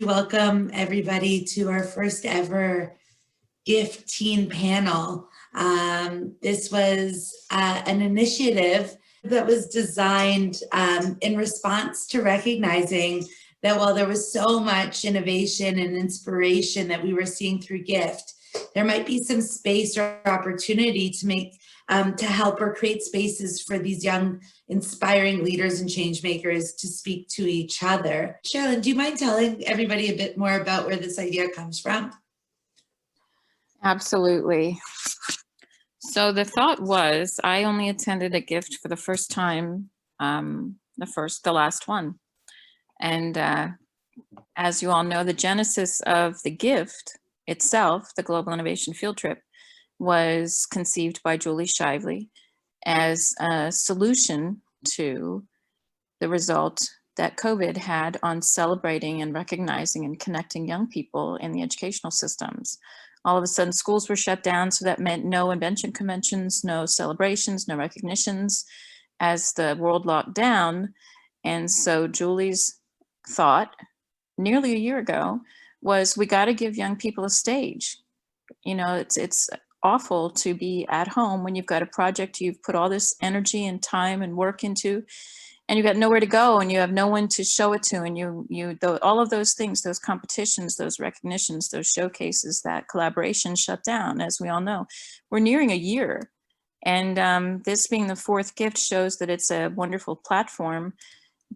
Welcome everybody to our first ever gift teen panel. This was an initiative that was designed in response to recognizing that while there was so much innovation and inspiration that we were seeing through gift, there might be some space or opportunity to make to help or create spaces for these young inspiring leaders and change makers to speak to each other. Sherilyn, do you mind telling everybody a bit more about where this idea comes from? Absolutely. So the thought was, I only attended a gift for the first time, the last one. And as you all know, the genesis of the gift itself, the Global Innovation Field Trip, was conceived by Julie Shively as a solution to the result that COVID had on celebrating and recognizing and connecting young people in the educational systems. All of a sudden, schools were shut down, so that meant no invention conventions, no celebrations, no recognitions as the world locked down. And so Julie's thought nearly a year ago was, we got to give young people a stage. You know, it's awful to be at home when you've got a project you've put all this energy and time and work into, and you've got nowhere to go and you have no one to show it to, and all of those things, those competitions, those recognitions, those showcases, that collaboration shut down, as we all know. We're nearing a year, and this being the fourth gift shows that it's a wonderful platform,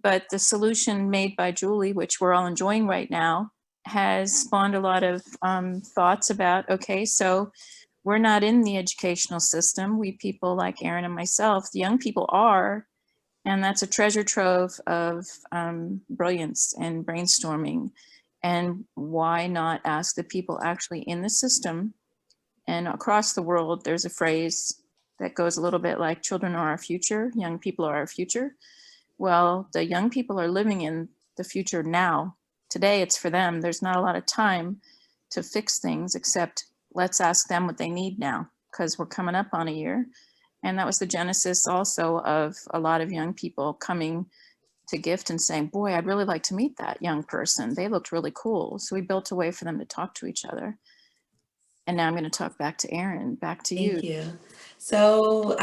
but the solution made by Julie, which we're all enjoying right now, has spawned a lot of thoughts about, okay, so we're not in the educational system. We people like Erin and myself, the young people are, and that's a treasure trove of brilliance and brainstorming. And why not ask the people actually in the system? And across the world, there's a phrase that goes a little bit like, children are our future, young people are our future. Well, the young people are living in the future now. Today, it's for them. There's not a lot of time to fix things, except let's ask them what they need now, because we're coming up on a year. And that was the genesis also of a lot of young people coming to gift and saying, boy, I'd really like to meet that young person. They looked really cool. So we built a way for them to talk to each other. And now I'm going to talk back to Erin, back to you. Thank you. So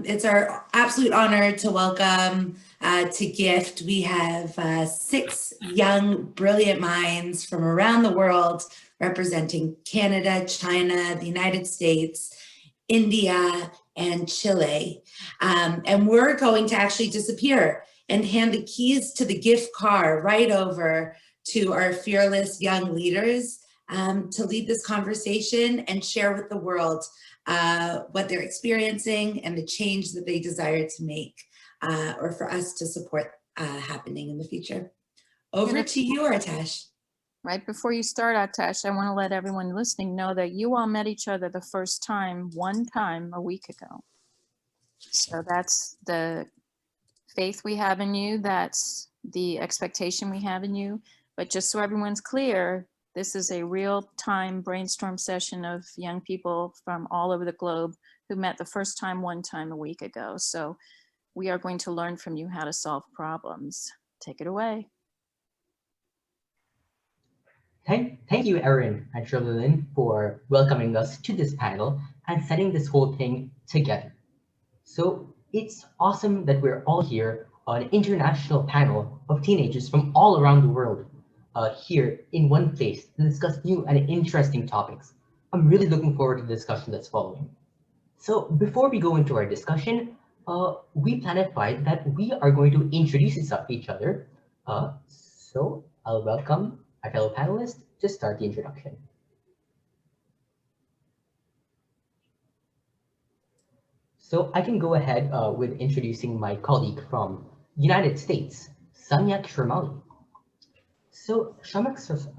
it's our absolute honor to welcome to GIFT. We have 6 young, brilliant minds from around the world representing Canada, China, the United States, India, and Chile. And we're going to actually disappear and hand the keys to the gift car right over to our fearless young leaders to lead this conversation and share with the world what they're experiencing and the change that they desire to make or for us to support happening in the future. Over to you, Artesh. Right before you start, Artesh, I want to let everyone listening know that you all met each other the first time, one time a week ago. So that's the faith we have in you. That's the expectation we have in you. But just so everyone's clear, this is a real-time brainstorm session of young people from all over the globe who met the first time, one time a week ago. So we are going to learn from you how to solve problems. Take it away. Thank you, Erin and Sherilyn, for welcoming us to this panel and setting this whole thing together. So it's awesome that we're all here on an international panel of teenagers from all around the world here in one place to discuss new and interesting topics. I'm really looking forward to the discussion that's following. So before we go into our discussion, we planified that we are going to introduce each other. So I'll welcome our fellow panelists to start the introduction. So I can go ahead with introducing my colleague from United States, Samyak Sharmali. So Samyak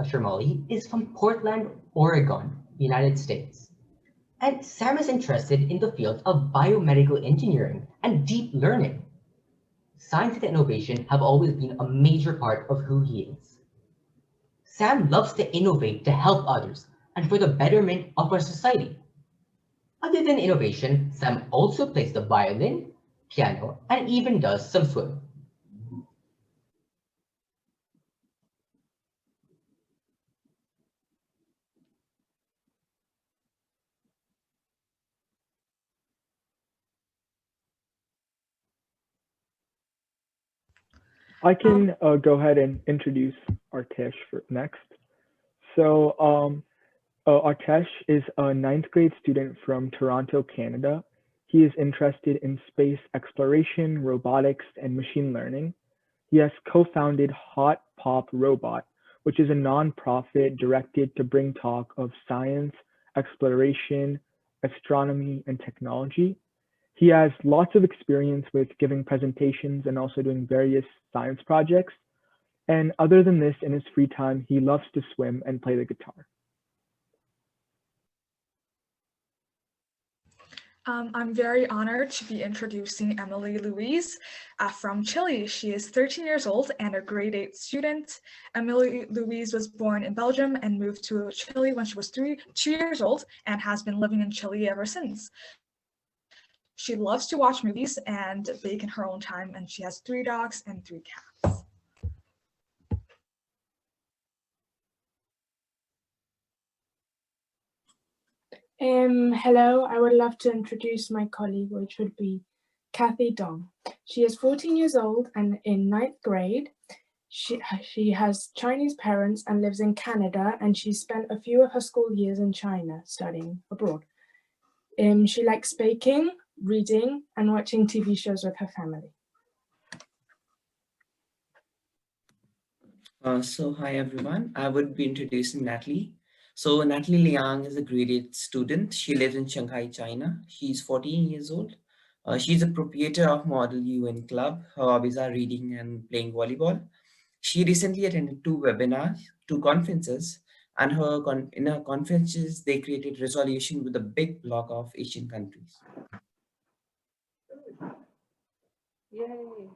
Sharmali is from Portland, Oregon, United States. And Sam is interested in the field of biomedical engineering and deep learning. Science and innovation have always been a major part of who he is. Sam loves to innovate to help others and for the betterment of our society. Other than innovation, Sam also plays the violin, piano, and even does some swimming. I can go ahead and introduce Artesh for next. So Artesh is a ninth grade student from Toronto, Canada. He is interested in space exploration, robotics, and machine learning. He has co-founded Hot Pop Robot, which is a nonprofit directed to bring talk of science, exploration, astronomy, and technology. He has lots of experience with giving presentations and also doing various science projects. And other than this, in his free time, he loves to swim and play the guitar. I'm very honored to be introducing Emily Louise from Chile. She is 13 years old and a grade 8 student. Emily Louise was born in Belgium and moved to Chile when she was 2 years old and has been living in Chile ever since. She loves to watch movies and bake in her own time, and she has 3 dogs and 3 cats. Hello, I would love to introduce my colleague, which would be Kathy Dong. She is 14 years old and in 9th grade. She has Chinese parents and lives in Canada, and she spent a few of her school years in China studying abroad. She likes baking, reading, and watching TV shows with her family. So hi everyone, I would be introducing Natalie. So Natalie Liang is a grade 8 student. She lives in Shanghai, China. She's 14 years old. She's a proprietor of Model UN Club. Her hobbies are reading and playing volleyball. She recently attended 2 webinars, 2 conferences, and in her conferences, they created resolution with a big block of Asian countries. Yay.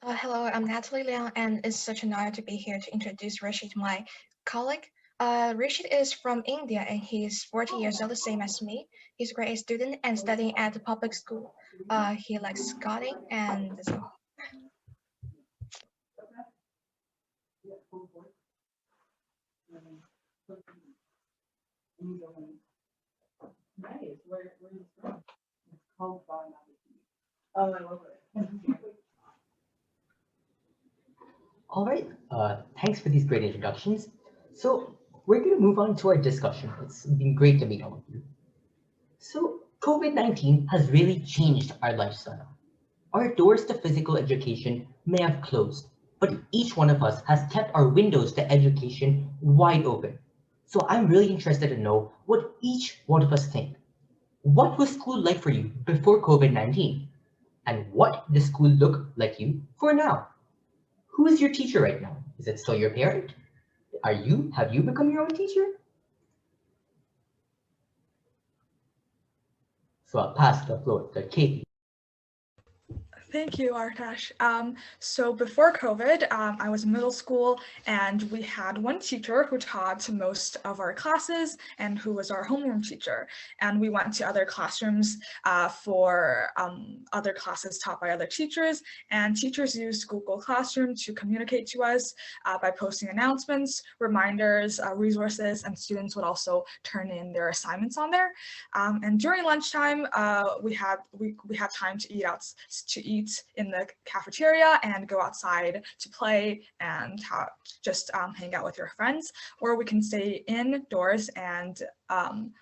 Hello, I'm Natalie Liang, and it's such an honor to be here to introduce Rashid, my colleague. Rashid is from India, and he is 40 years old, the same as me. He's a grade 8 student and studying at the public school. He likes skating, and that's all. All right, thanks for these great introductions. So we're going to move on to our discussion. It's been great to meet all of you. So COVID-19 has really changed our lifestyle. Our doors to physical education may have closed, but each one of us has kept our windows to education wide open. So I'm really interested to know what each one of us think. What was school like for you before COVID-19? And what does school look like you for now? Who is your teacher right now? Is it still your parent? Have you become your own teacher? So I'll pass the floor to Katie. Thank you, Artesh. So before COVID, I was in middle school, and we had one teacher who taught most of our classes and who was our homeroom teacher. And we went to other classrooms for other classes taught by other teachers, and teachers used Google Classroom to communicate to us by posting announcements, reminders, resources, and students would also turn in their assignments on there. And during lunchtime, we had time to eat in the cafeteria and go outside to play and just hang out with your friends, or we can stay indoors and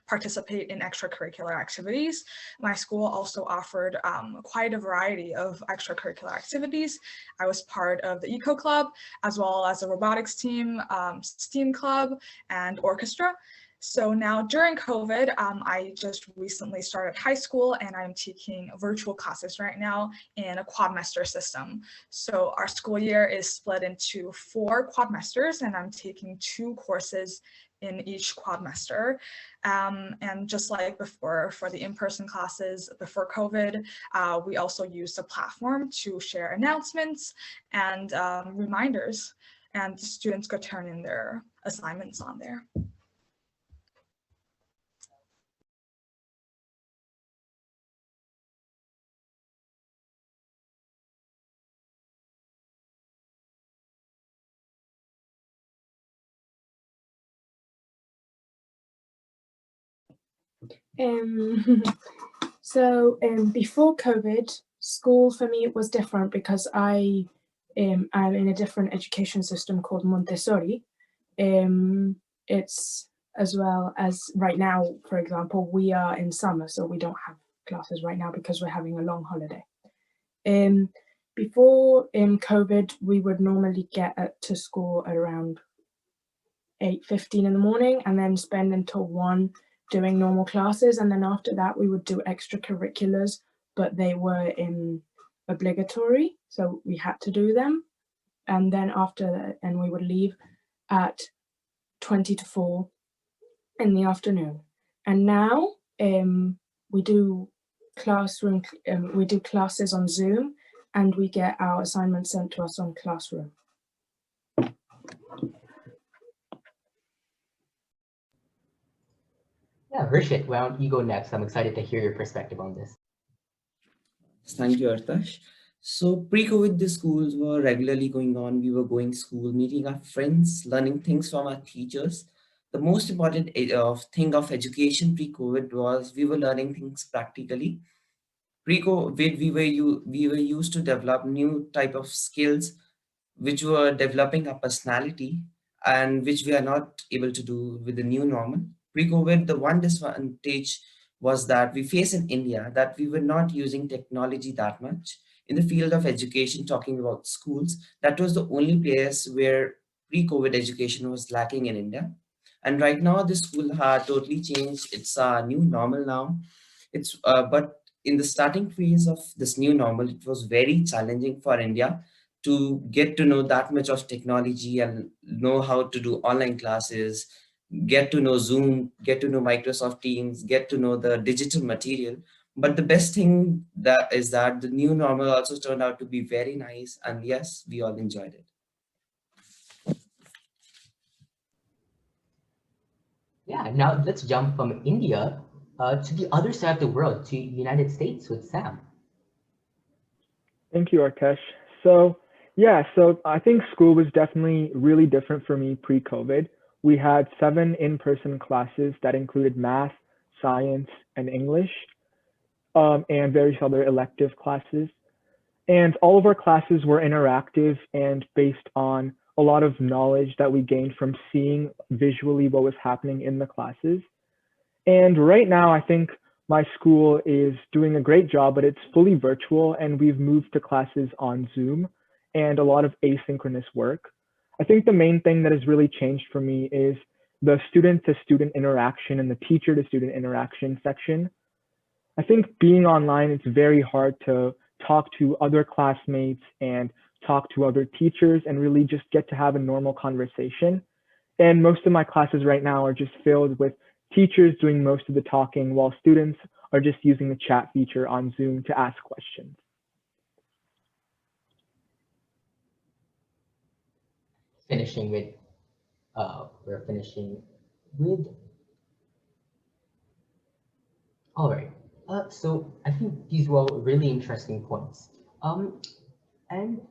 participate in extracurricular activities. My school also offered quite a variety of extracurricular activities. I was part of the Eco Club, as well as a robotics team, STEAM club, and orchestra. So now during COVID, I just recently started high school, and I'm taking virtual classes right now in a quadmester system. So our school year is split into 4 quadmesters, and I'm taking 2 courses in each quadmester. And just like before for the in-person classes before COVID, we also used a platform to share announcements and reminders, and students could turn in their assignments on there. So before COVID, school for me was different because I I'm in a different education system called Montessori. It's as well as right now, for example, we are in summer, so we don't have classes right now because we're having a long holiday. Before COVID, we would normally get to school at around 8:15 in the morning and then spend until 1 doing normal classes. And then after that, we would do extracurriculars, but they were obligatory, so we had to do them. And then after that, and we would leave at 20 to 4 in the afternoon. And now we do classes on Zoom, and we get our assignments sent to us on Classroom. Yeah, Rishit, why don't you go next? I'm excited to hear your perspective on this. Thank you, Artash. So pre-COVID, the schools were regularly going on. We were going to school, meeting our friends, learning things from our teachers. The most important thing of education pre-COVID was we were learning things practically. Pre-COVID, we were used to develop new type of skills, which were developing our personality and which we are not able to do with the new normal. Pre-COVID, the one disadvantage was that we face in India that we were not using technology that much. In the field of education, talking about schools, that was the only place where pre-COVID education was lacking in India. And right now, the school had totally changed. It's a new normal now. But in the starting phase of this new normal, it was very challenging for India to get to know that much of technology and know how to do online classes, get to know Zoom, get to know Microsoft Teams, get to know the digital material. But the best thing that is that the new normal also turned out to be very nice. And yes, we all enjoyed it. Yeah, now let's jump from India to the other side of the world, to United States with Sam. Thank you, Artesh. So I think school was definitely really different for me pre-COVID. We had 7 in-person classes that included math, science, and English, and various other elective classes. And all of our classes were interactive and based on a lot of knowledge that we gained from seeing visually what was happening in the classes. And right now, I think my school is doing a great job, but it's fully virtual, and we've moved to classes on Zoom and a lot of asynchronous work. I think the main thing that has really changed for me is the student-to-student interaction and the teacher-to-student interaction section. I think being online, it's very hard to talk to other classmates and talk to other teachers and really just get to have a normal conversation. And most of my classes right now are just filled with teachers doing most of the talking while students are just using the chat feature on Zoom to ask questions. We're finishing with, all right. So I think these were all really interesting points. And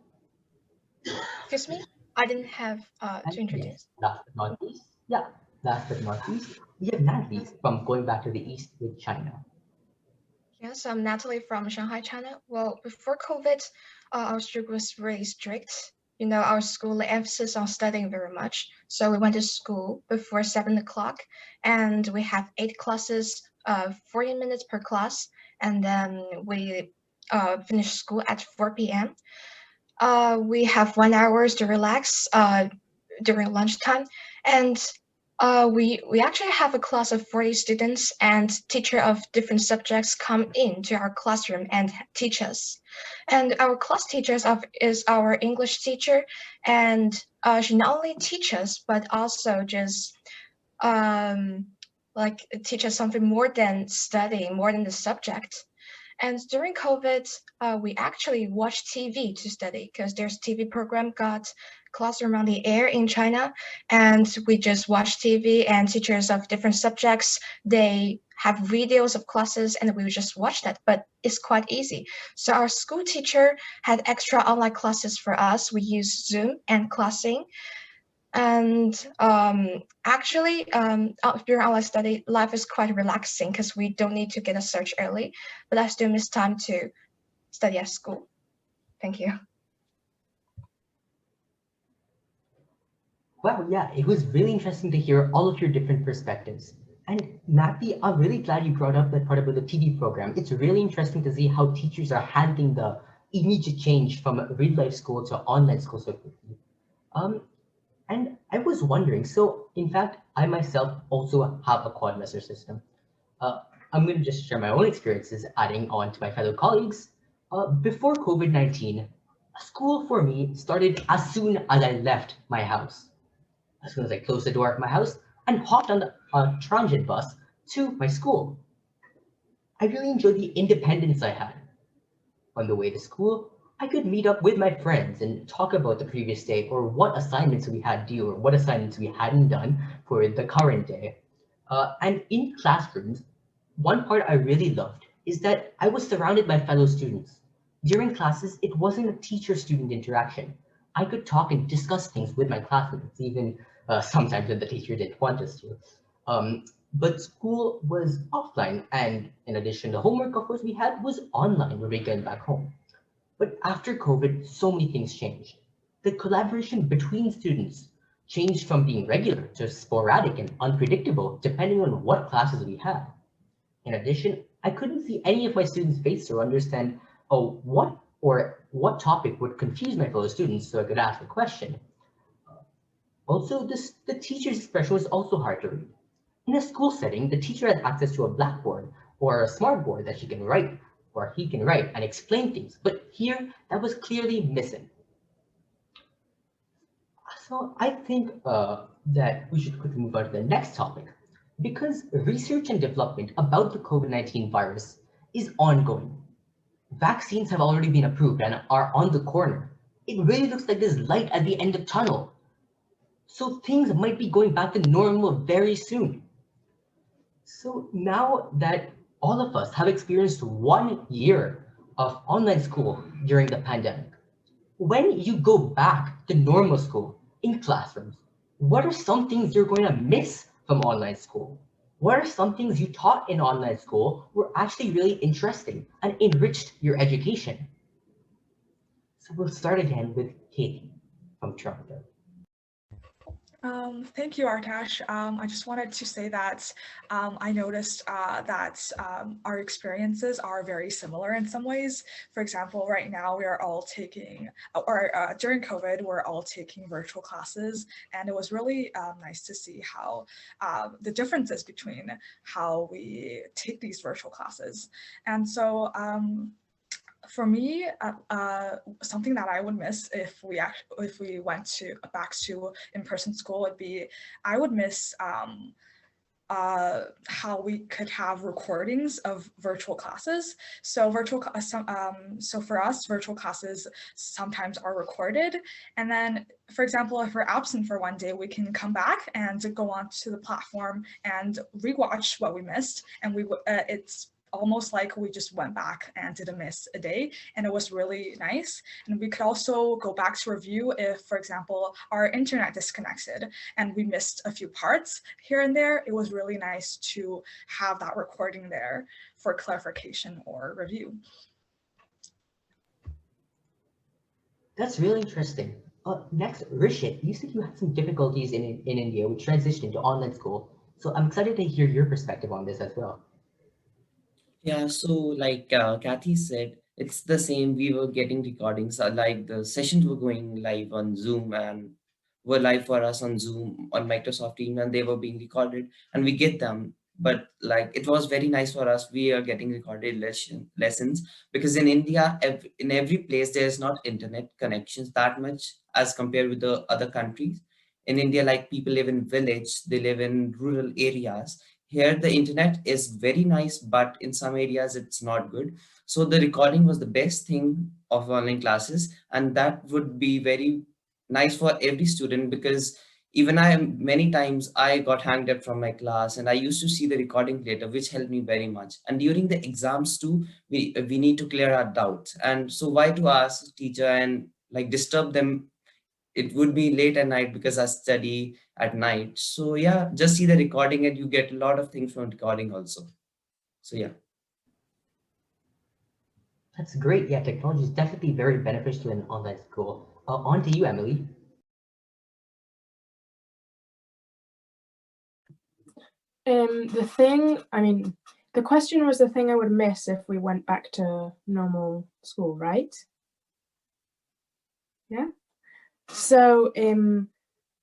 Excuse me, I didn't have to introduce. yes, last but not least, we have Natalie from Going Back to the East with China. Yes, I'm Natalie from Shanghai, China. Well, before COVID, our school was really strict. You know, our school emphasis on studying very much. So we went to school before 7 o'clock, and we have 8 classes, 40 minutes per class, and then we finish school at 4 p.m. We have 1 hour to relax during lunchtime, and we actually have a class of 40 students, and teacher of different subjects come into our classroom and teach us. And our class teacher is our English teacher, and she not only teaches us but also just like teach us something more than studying, more than the subject. And during COVID, we actually watched TV to study because there's TV program got Classroom on the Air in China, and we just watch TV, and teachers of different subjects, they have videos of classes, and we would just watch that, but it's quite easy. So our school teacher had extra online classes for us. We use Zoom and Classing. And actually, during our study, life is quite relaxing because we don't need to get a search early, but I still miss time to study at school. Thank you. Wow, yeah, it was really interesting to hear all of your different perspectives. And Matthew, I'm really glad you brought up that part about the TV program. It's really interesting to see how teachers are handling the immediate change from real life school to online school so quickly. Um, and I was wondering, so in fact, I myself also have a quadmester system. Uh, I'm going to just share my own experiences, adding on to my fellow colleagues. Before COVID-19, school for me started as soon as I left my house. As soon as I closed the door of my house and hopped on the transit bus to my school. I really enjoyed the independence I had. On the way to school, I could meet up with my friends and talk about the previous day or what assignments we had due or what assignments we hadn't done for the current day. And in classrooms, one part I really loved is that I was surrounded by fellow students. During classes, it wasn't a teacher-student interaction. I could talk and discuss things with my classmates, even sometimes when the teacher didn't want us to. Um, but school was offline, and in addition, the homework, of course, we had was online when we came back home. But after COVID, so many things changed. The collaboration between students changed from being regular to sporadic and unpredictable, depending on what classes we had. In addition, I couldn't see any of my students' faces or understand what topic would confuse my fellow students so I could ask a question. Also, the teacher's expression was also hard to read. In a school setting, the teacher has access to a blackboard or a smart board that she can write or he can write and explain things, but here that was clearly missing. So I think that we should quickly move on to the next topic because research and development about the COVID-19 virus is ongoing. Vaccines have already been approved and are on the corner. It really looks like there's light at the end of the tunnel. So things might be going back to normal very soon. So now that all of us have experienced 1 year of online school during the pandemic, when you go back to normal school in classrooms, what are some things you're going to miss from online school? What are some things you taught in online school were actually really interesting and enriched your education? So we'll start again with Katie from Toronto. Thank you, Artash. I just wanted to say that I noticed that our experiences are very similar in some ways. For example, right now we are all taking, or during COVID, we're all taking virtual classes, and it was really nice to see how the differences between how we take these virtual classes. And so for me, something that I would miss if we went back to in-person school would be I would miss how we could have recordings of virtual classes. So so for us, virtual classes sometimes are recorded, and then, for example, if we're absent for one day, we can come back and go onto the platform and rewatch what we missed, and it's almost like we just went back and didn't miss a day, and it was really nice. And we could also go back to review if, for example, our internet disconnected and we missed a few parts here and there. It was really nice to have that recording there for clarification or review. That's really interesting. Next, Rishit, you said you had some difficulties in India with transitioning to online school. So I'm excited to hear your perspective on this as well. Yeah, so like Kathy said, it's the same. We were getting recordings, like the sessions were going live on Zoom and were live for us on Zoom on Microsoft Teams, and they were being recorded, and we get them. But like it was very nice for us. We are getting recorded lessons because in India, in every place, there's not internet connections that much as compared with the other countries. In India, like people live in village, they live in rural areas. Here the internet is very nice, but in some areas it's not good. So the recording was the best thing of online classes, and that would be very nice for every student because even I many times I got hanged up from my class and I used to see the recording later, which helped me very much. And during the exams too, we need to clear our doubts. And so why to ask teacher and like disturb them? It would be late at night because I study at night. So yeah, just see the recording and you get a lot of things from recording also. So yeah. That's great. Yeah, technology is definitely very beneficial in online school. On to you, Emily. The question was the thing I would miss if we went back to normal school, right? Yeah. So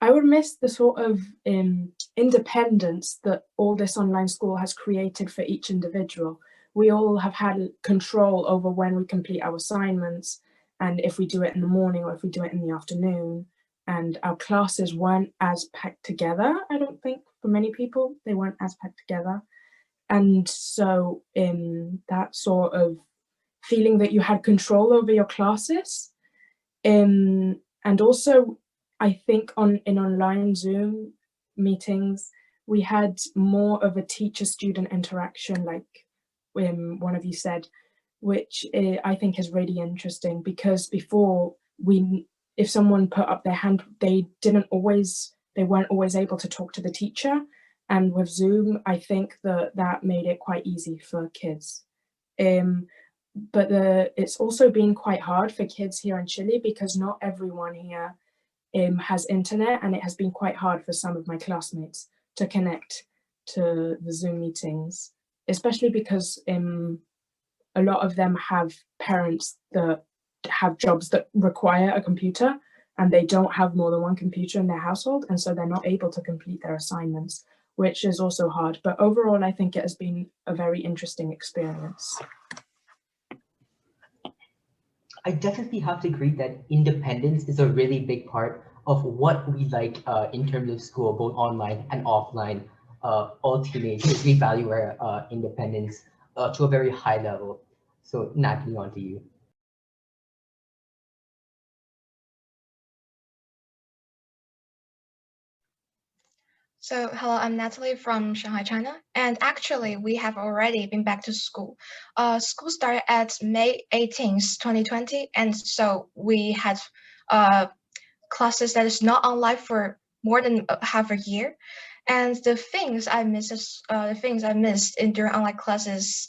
I would miss the sort of independence that all this online school has created for each individual. We all have had control over when we complete our assignments and if we do it in the morning or if we do it in the afternoon. And our classes weren't as packed together, I don't think, for many people, they weren't as packed together. And so that sort of feeling that you had control over your classes. And also, I think in online Zoom meetings, we had more of a teacher-student interaction, like one of you said, which I think is really interesting because before if someone put up their hand, they weren't always able to talk to the teacher. And with Zoom, I think that made it quite easy for kids. But it's also been quite hard for kids here in Chile because not everyone here has internet, and it has been quite hard for some of my classmates to connect to the Zoom meetings, especially because a lot of them have parents that have jobs that require a computer and they don't have more than one computer in their household, and so they're not able to complete their assignments, which is also hard. But overall, I think it has been a very interesting experience. I definitely have to agree that independence is a really big part of what we like in terms of school, both online and offline. All teenagers, we value our independence to a very high level. So Natalie, on to you. So, hello, I'm Natalie from Shanghai, China. And actually, we have already been back to school. School started at May 18th, 2020. And so we had classes that is not online for more than half a year. And the things I missed in during online classes,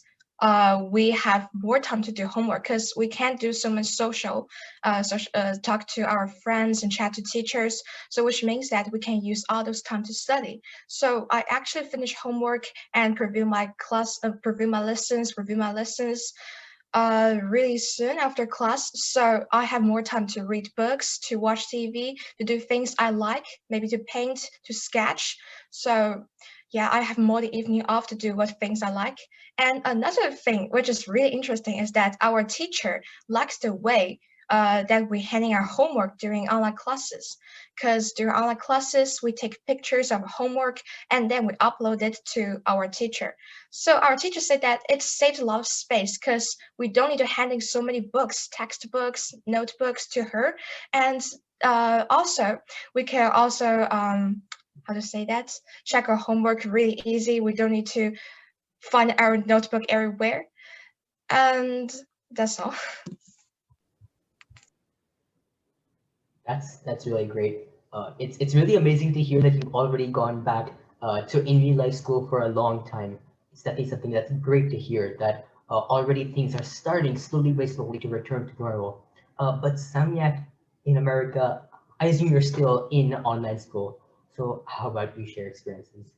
we have more time to do homework because we can't do so much talk to our friends and chat to teachers. So which means that we can use all those time to study. So I actually finish homework and review my lessons really soon after class. So I have more time to read books, to watch TV, to do things I like, maybe to paint, to sketch. So yeah, I have more the evening off to do what things I like. And another thing which is really interesting is that our teacher likes the way that we're handing our homework during online classes. Because during online classes, we take pictures of homework and then we upload it to our teacher. So our teacher said that it saves a lot of space because we don't need to handing so many books, textbooks, notebooks to her. And also, we can also, check our homework really easy. We don't need to find our notebook everywhere. And that's all. That's really great. It's really amazing to hear that you've already gone back to in real life school for a long time. It's definitely something that's great to hear that already things are starting slowly by slowly to return to normal. But Samyak, in America, I assume you're still in online school. So how about you share experiences?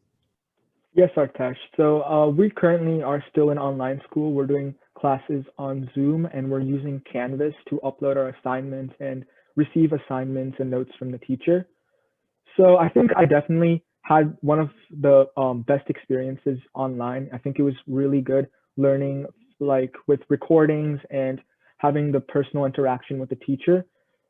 Yes, Artesh. So we currently are still in online school. We're doing classes on Zoom and we're using Canvas to upload our assignments and receive assignments and notes from the teacher. So I think I definitely had one of the best experiences online. I think it was really good learning like with recordings and having the personal interaction with the teacher.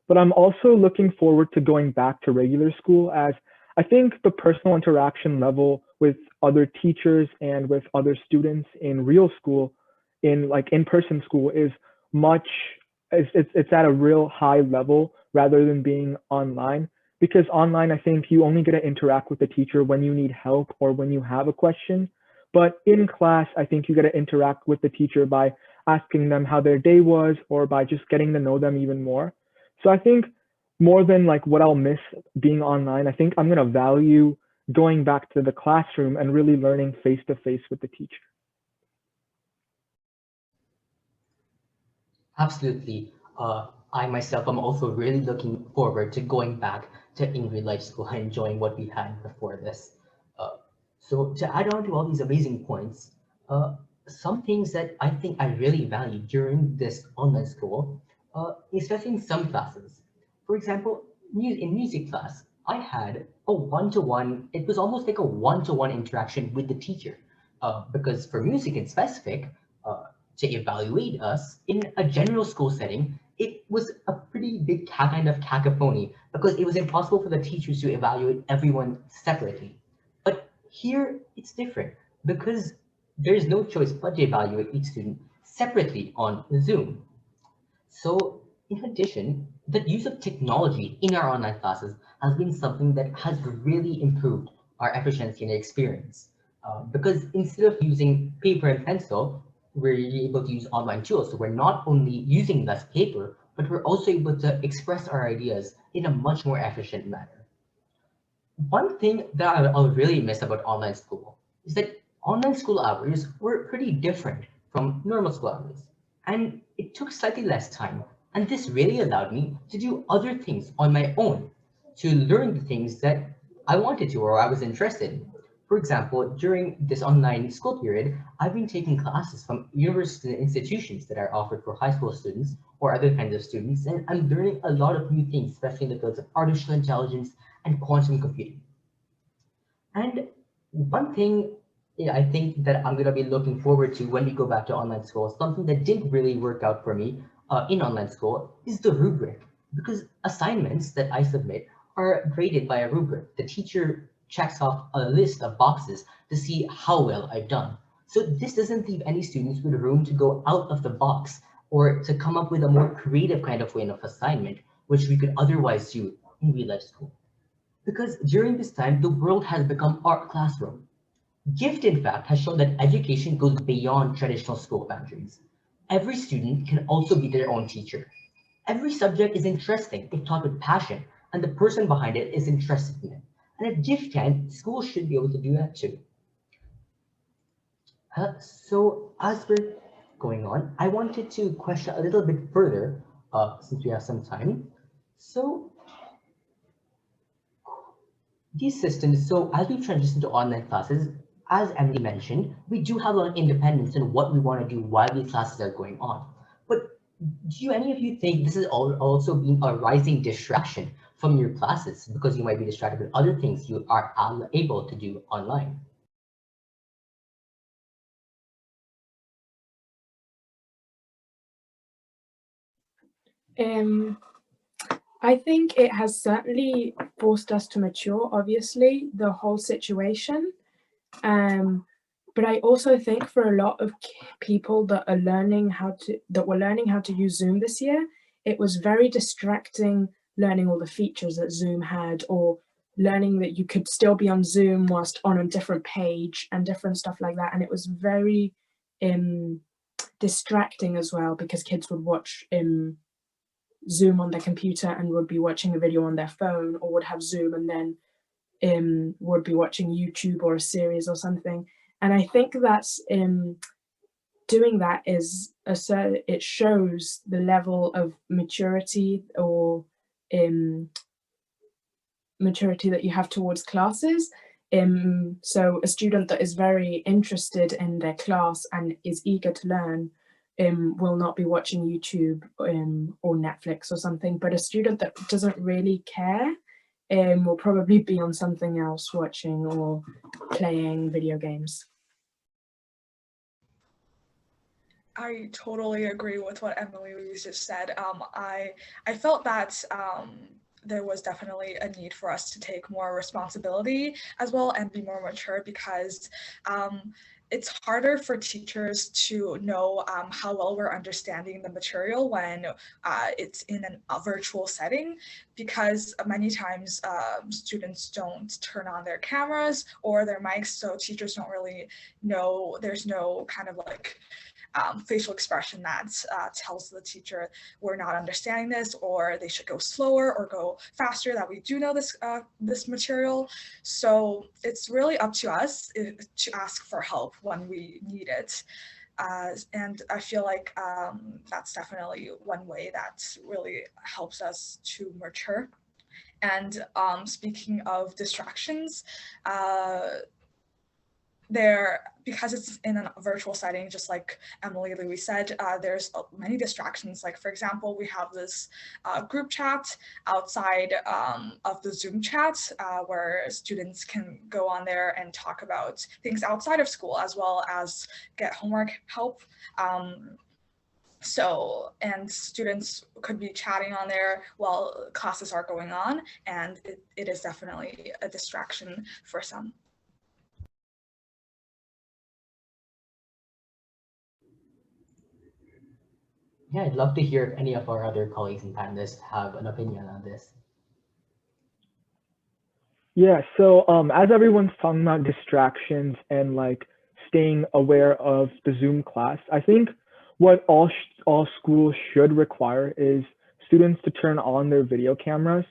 But I'm also looking forward to going back to regular school as I think the personal interaction level with other teachers and with other students in real school, in like in-person school, is much it's at a real high level rather than being online. Because online, I think you only get to interact with the teacher when you need help or when you have a question. But in class, I think you get to interact with the teacher by asking them how their day was or by just getting to know them even more. So I think more than like what I'll miss being online, I think I'm going to value going back to the classroom and really learning face to face with the teacher. Absolutely. I myself am also really looking forward to going back to in real life school and enjoying what we had before this. Uh, So to add on to all these amazing points, some things that I think I really value during this online school, especially in some classes. For example, in music class, I had a one-to-one, it was almost like a one-to-one interaction with the teacher. Because for music in specific, to evaluate us in a general school setting, it was a pretty big kind of cacophony because it was impossible for the teachers to evaluate everyone separately. But here it's different because there's no choice but to evaluate each student separately on Zoom. So in addition, the use of technology in our online classes has been something that has really improved our efficiency and experience. Because instead of using paper and pencil, we're able to use online tools. So we're not only using less paper, but we're also able to express our ideas in a much more efficient manner. One thing that I'll really miss about online school is that online school hours were pretty different from normal school hours, and it took slightly less time. And this really allowed me to do other things on my own, to learn the things that I wanted to or I was interested in. For example, during this online school period, I've been taking classes from university institutions that are offered for high school students or other kinds of students, and I'm learning a lot of new things, especially in the fields of artificial intelligence and quantum computing. And one thing I think that I'm going to be looking forward to when we go back to online school, something that didn't really work out for me in online school, is the rubric. Because assignments that I submit are graded by a rubric. The teacher checks off a list of boxes to see how well I've done. So this doesn't leave any students with room to go out of the box or to come up with a more creative kind of way of assignment, which we could otherwise do in real life school. Because during this time, the world has become our classroom. GIFT, in fact, has shown that education goes beyond traditional school boundaries. Every student can also be their own teacher. Every subject is interesting if taught with passion, and the person behind it is interested in it. And if GIFT can, schools should be able to do that too. So as we're going on, I wanted to question a little bit further, since we have some time. So these systems, so as we transition to online classes, as Emily mentioned, we do have a lot of independence in what we want to do while these classes are going on. But do any of you think this is also being a rising distraction from your classes because you might be distracted with other things you are able to do online? I think it has certainly forced us to mature, obviously, the whole situation. But I also think for a lot of people that were learning how to use Zoom this year, it was very distracting learning all the features that Zoom had, or learning that you could still be on Zoom whilst on a different page and different stuff like that. And it was very distracting as well, because kids would watch Zoom on their computer and would be watching a video on their phone, or would have Zoom and then would be watching YouTube or a series or something. And I think that's doing that is it shows the level of maturity or maturity that you have towards classes. So a student that is very interested in their class and is eager to learn will not be watching YouTube or Netflix or something, but a student that doesn't really care will probably be on something else, watching or playing video games. I totally agree with what Emily just said. I felt that there was definitely a need for us to take more responsibility as well and be more mature, because it's harder for teachers to know how well we're understanding the material when it's in a virtual setting, because many times students don't turn on their cameras or their mics, so teachers don't really know, there's no kind of like facial expression that tells the teacher we're not understanding this, or they should go slower or go faster, that we do know this material. So it's really up to us to ask for help when we need it. And I feel like that's definitely one way that really helps us to mature. And speaking of distractions, because it's in a virtual setting, just like Emily Louis said, there's many distractions. Like, for example, we have this group chat outside of the Zoom chat where students can go on there and talk about things outside of school, as well as get homework help. And students could be chatting on there while classes are going on, and it is definitely a distraction for some. Yeah, I'd love to hear if any of our other colleagues and panelists have an opinion on this. Yeah, so as everyone's talking about distractions and like staying aware of the Zoom class, I think what all schools should require is students to turn on their video cameras,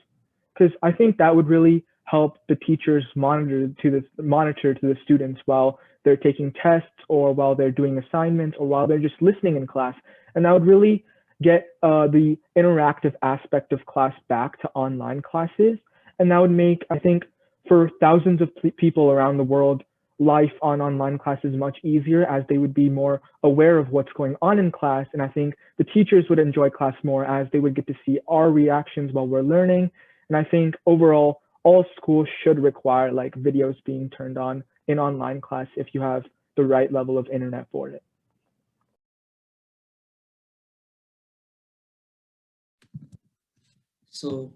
because I think that would really help the teachers monitor to the students while they're taking tests or while they're doing assignments or while they're just listening in class, and that would really get the interactive aspect of class back to online classes, and that would make, I think, for thousands of people around the world, life on online classes much easier, as they would be more aware of what's going on in class. And I think the teachers would enjoy class more, as they would get to see our reactions while we're learning. And I think overall, all schools should require like videos being turned on in online class if you have the right level of internet for it. So,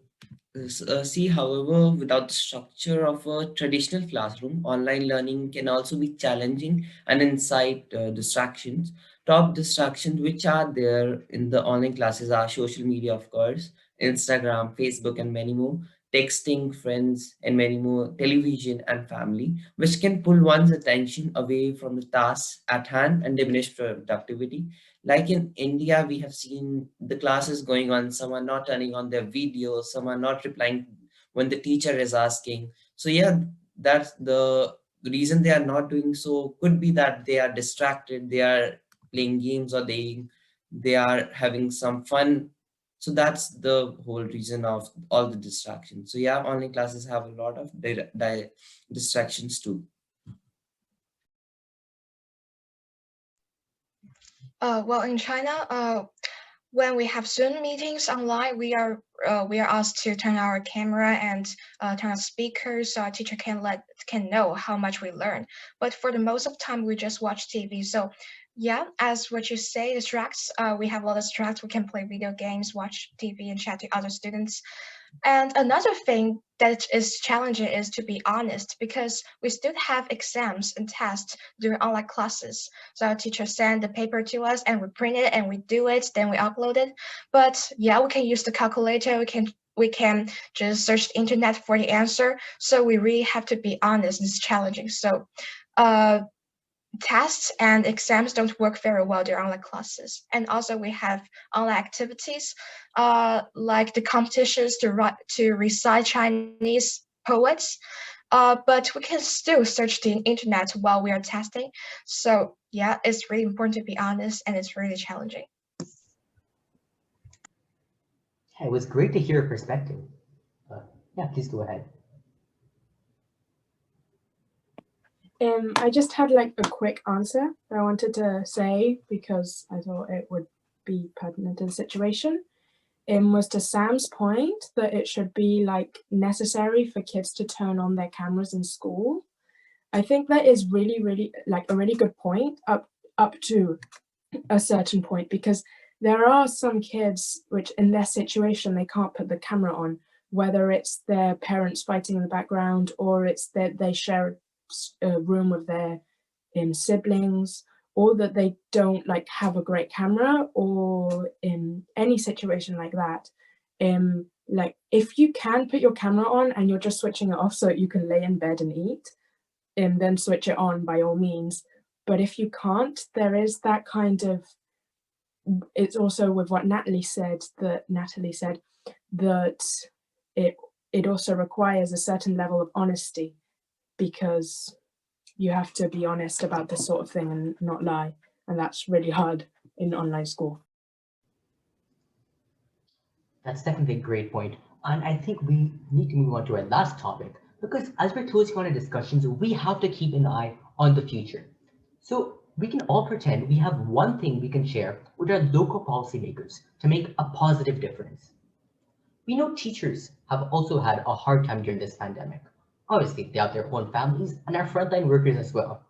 see, however, without the structure of a traditional classroom, online learning can also be challenging and incite distractions. Top distractions which are there in the online classes are social media, of course, Instagram, Facebook, and many more, texting, friends, and many more, television, and family, which can pull one's attention away from the tasks at hand and diminish productivity. Like in India, we have seen the classes going on, some are not turning on their videos, some are not replying when the teacher is asking. So yeah, that's the reason they are not doing so. Could be that they are distracted, they are playing games, or they are having some fun. So that's the whole reason of all the distractions. So yeah, online classes have a lot of distractions too. Well, in China, when we have Zoom meetings online, we are asked to turn our camera and turn on speakers so our teacher can know how much we learn. But for the most of the time, we just watch TV. So yeah, as what you say, distracts. We have a lot of distracts. We can play video games, watch TV, and chat to other students. And another thing that is challenging is to be honest, because we still have exams and tests during online classes. So our teacher send the paper to us and we print it and we do it, then we upload it. But yeah, we can use the calculator, we can just search the internet for the answer. So we really have to be honest. It's challenging. So tests and exams don't work very well during online classes. And also we have online activities like the competitions to recite Chinese poets, but we can still search the internet while we are testing. So yeah, it's really important to be honest, and it's really challenging. Yeah, it was great to hear your perspective. Yeah, please go ahead. I just had like a quick answer that I wanted to say because I thought it would be pertinent to the situation. Was to Sam's point that it should be like necessary for kids to turn on their cameras in school. I think that is really like a really good point up to a certain point, because there are some kids which in their situation they can't put the camera on, whether it's their parents fighting in the background or it's that they share a room with their siblings, or that they don't like have a great camera, or in any situation like that. Like if you can put your camera on and you're just switching it off so you can lay in bed and eat, and then switch it on by all means. But if you can't, there is that kind of, it's also with what Natalie said that it also requires a certain level of honesty, because you have to be honest about this sort of thing and not lie. And that's really hard in online school. That's definitely a great point. And I think we need to move on to our last topic, because as we're closing on our discussions, we have to keep an eye on the future. So we can all pretend we have one thing we can share with our local policymakers to make a positive difference. We know teachers have also had a hard time during this pandemic. Obviously, they have their own families and are frontline workers as well.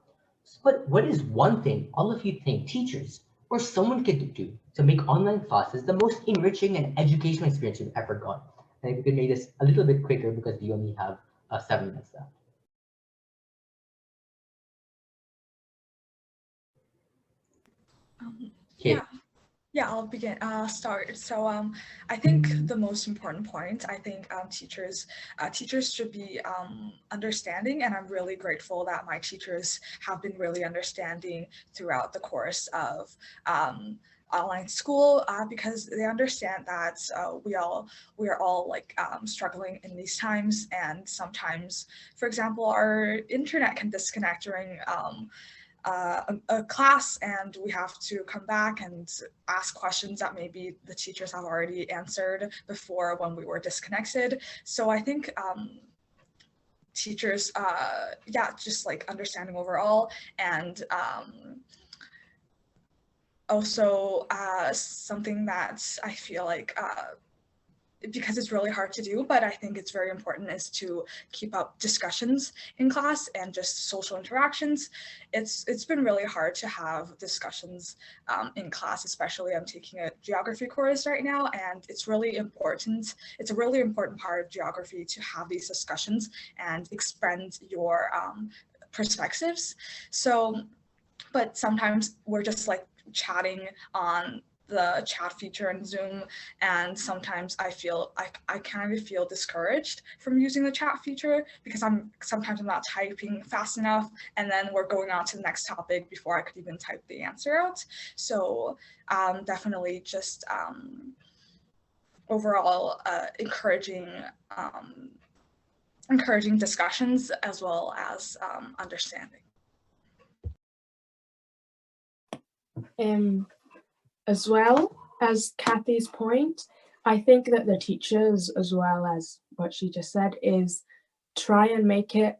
But what is one thing all of you think teachers or someone could do to make online classes the most enriching and educational experience you've ever got? And if we could make this a little bit quicker because we only have 7 minutes left. Okay. Yeah, I'll begin. Start. So I think the most important point, I think teachers should be understanding, and I'm really grateful that my teachers have been really understanding throughout the course of online school, because they understand that we are all like struggling in these times, and sometimes, for example, our internet can disconnect during a class, and we have to come back and ask questions that maybe the teachers have already answered before when we were disconnected. So I think teachers, just like understanding overall, and also something that I feel like because it's really hard to do, but I think it's very important, is to keep up discussions in class and just social interactions. It's been really hard to have discussions in class, especially I'm taking a geography course right now, and it's really important. It's a really important part of geography to have these discussions and expand your perspectives. So, but sometimes we're just like chatting on the chat feature in Zoom, and sometimes I kind of feel discouraged from using the chat feature because sometimes I'm not typing fast enough, and then we're going on to the next topic before I could even type the answer out. So definitely just overall encouraging discussions as well as understanding. As well as Kathy's point, I think that the teachers, as well as what she just said, is try and make it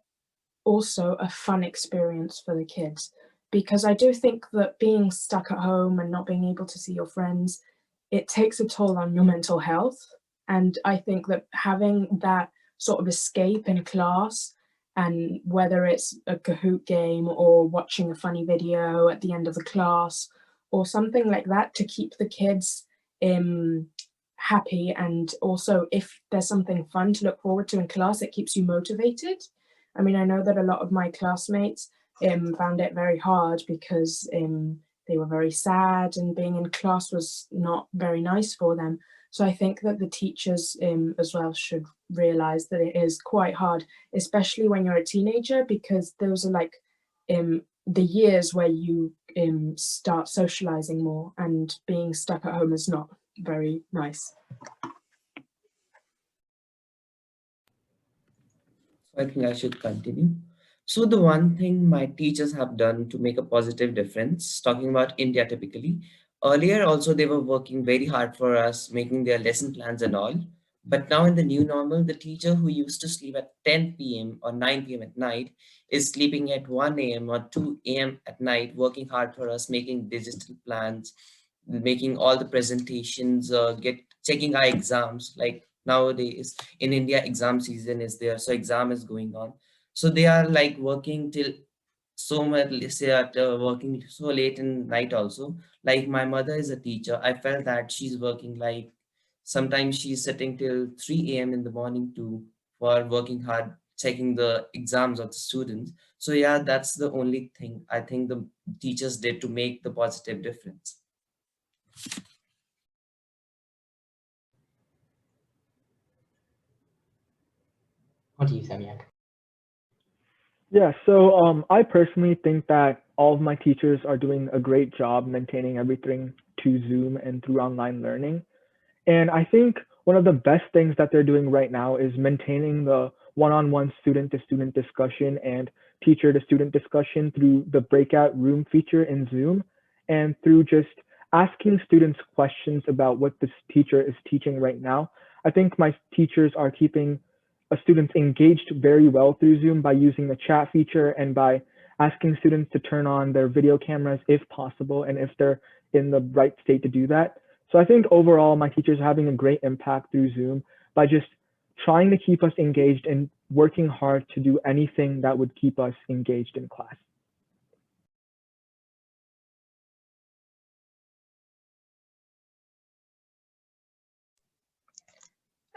also a fun experience for the kids. Because I do think that being stuck at home and not being able to see your friends, it takes a toll on your mental health. And I think that having that sort of escape in class, and whether it's a Kahoot game or watching a funny video at the end of the class or something like that, to keep the kids happy, and also if there's something fun to look forward to in class, it keeps you motivated. I mean, I know that a lot of my classmates found it very hard because they were very sad and being in class was not very nice for them. So I think that the teachers as well should realize that it is quite hard, especially when you're a teenager, because those are like the years where you start socializing more, and being stuck at home is not very nice. So I think I should continue. So the one thing my teachers have done to make a positive difference, talking about India typically, earlier also they were working very hard for us, making their lesson plans and all. But now in the new normal, the teacher who used to sleep at 10 p.m. or 9 p.m. at night is sleeping at 1 a.m. or 2 a.m. at night, working hard for us, making digital plans, making all the presentations, checking our exams. Like nowadays in India, exam season is there, so exam is going on. So they are like working till so much, say at working so late in night also. Like my mother is a teacher. I felt that she's working like sometimes she's sitting till 3 a.m. in the morning too for working hard, checking the exams of the students. So yeah, that's the only thing I think the teachers did to make the positive difference. On to you, Samyak. Yeah, so I personally think that all of my teachers are doing a great job maintaining everything to Zoom and through online learning. And I think one of the best things that they're doing right now is maintaining the one-on-one student-to-student discussion and teacher-to-student discussion through the breakout room feature in Zoom, and through just asking students questions about what this teacher is teaching right now. I think my teachers are keeping students engaged very well through Zoom by using the chat feature and by asking students to turn on their video cameras if possible and if they're in the right state to do that. So I think overall my teachers are having a great impact through Zoom by just trying to keep us engaged and working hard to do anything that would keep us engaged in class.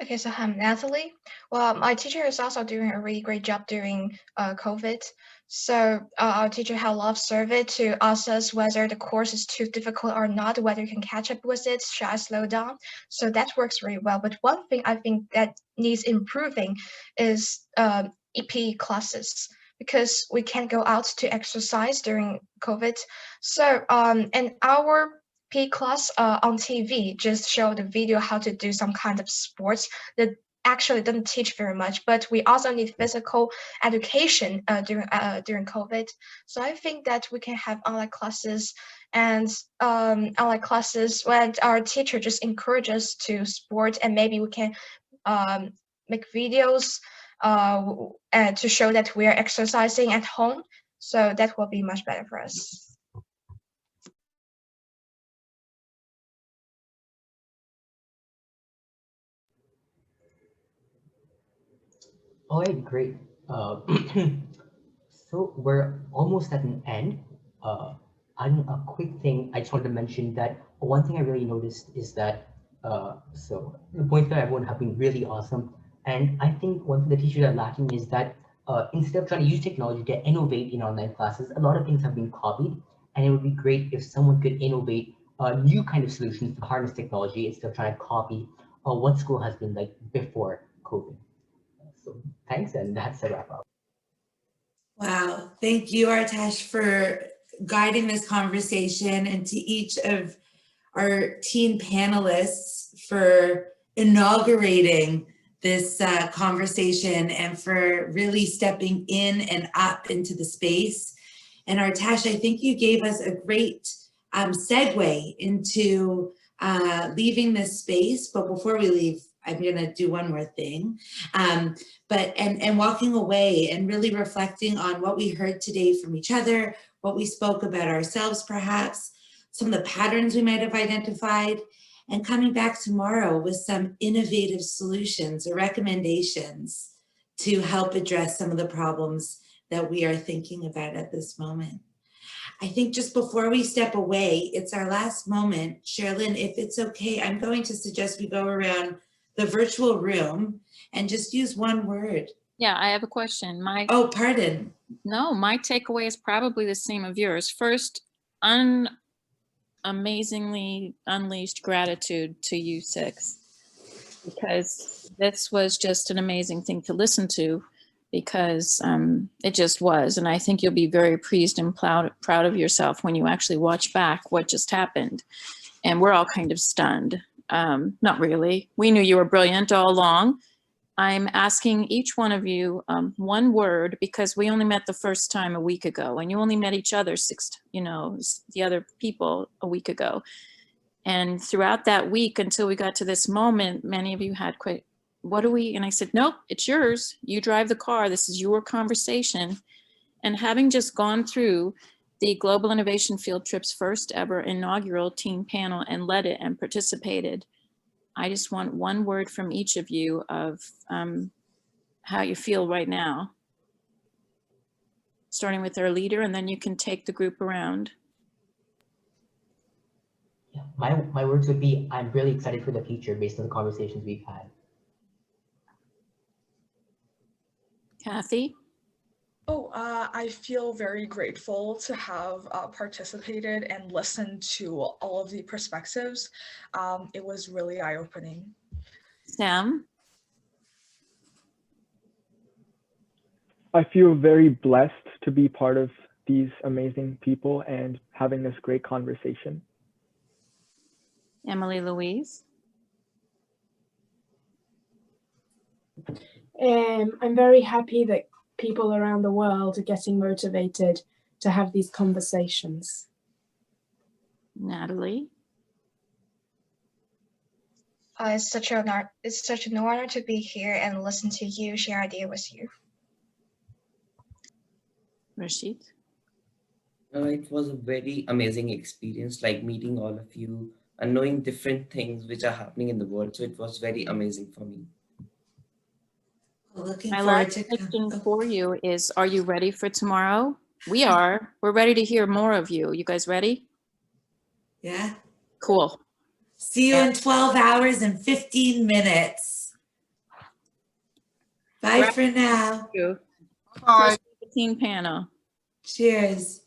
Okay, so I'm Natalie. Well, my teacher is also doing a really great job during COVID. So our teacher had a lot of survey to ask us whether the course is too difficult or not, whether you can catch up with it, should I slow down? So that works really well. But one thing I think that needs improving is EP classes, because we can't go out to exercise during COVID. So and our P class on TV just show the video how to do some kind of sports that actually doesn't teach very much, but we also need physical education during COVID. So I think that we can have online classes and online classes when our teacher just encourage us to sport, and maybe we can make videos to show that we are exercising at home. So that will be much better for us. All right, great. So we're almost at an end. On a quick thing, I just wanted to mention that one thing I really noticed is that so the points that everyone have been really awesome, and I think one thing the teachers are lacking is that instead of trying to use technology to innovate in online classes, a lot of things have been copied, and it would be great if someone could innovate new kind of solutions to harness technology instead of trying to copy what school has been like before COVID. So thanks, and that's a wrap up. Wow. Thank you, Artesh, for guiding this conversation, and to each of our teen panelists for inaugurating this conversation and for really stepping in and up into the space. And Artesh, I think you gave us a great segue into leaving this space. But before we leave, I'm going to do one more thing. And walking away and really reflecting on what we heard today from each other, what we spoke about ourselves, perhaps, some of the patterns we might have identified, and coming back tomorrow with some innovative solutions or recommendations to help address some of the problems that we are thinking about at this moment. I think just before we step away, it's our last moment. Sherilyn, if it's okay, I'm going to suggest we go around the virtual room and just use one word. Yeah, I have a question. Oh, pardon. No, my takeaway is probably the same of yours. First, amazingly unleashed gratitude to you six, because this was just an amazing thing to listen to, because it just was. And I think you'll be very pleased and proud of yourself when you actually watch back what just happened. And we're all kind of stunned. Not really. We knew you were brilliant all along. I'm asking each one of you one word, because we only met the first time a week ago, and you only met each other the other people a week ago. And throughout that week until we got to this moment, many of you had quite, what do we, and I said, nope, it's yours. You drive the car. This is your conversation. And having just gone through the Global Innovation Field Trip's first ever inaugural team panel and led it and participated, I just want one word from each of you of how you feel right now. Starting with our leader, and then you can take the group around. Yeah, my words would be, I'm really excited for the future based on the conversations we've had. Kathy? Oh, I feel very grateful to have participated and listened to all of the perspectives. It was really eye-opening. Sam? I feel very blessed to be part of these amazing people and having this great conversation. Emily Louise? I'm very happy that people around the world are getting motivated to have these conversations. Natalie? It's such an honor to be here and listen to you share ideas with you. Rashid? It was a very amazing experience, like meeting all of you and knowing different things which are happening in the world. So it was very amazing for me. Well, looking My forward last to question for you is, are you ready for tomorrow? We are. We're ready to hear more of you. You guys ready? Yeah. Cool. See you in 12 hours and 15 minutes. Bye Right. for now. You. Bye. First 15 panel. Cheers.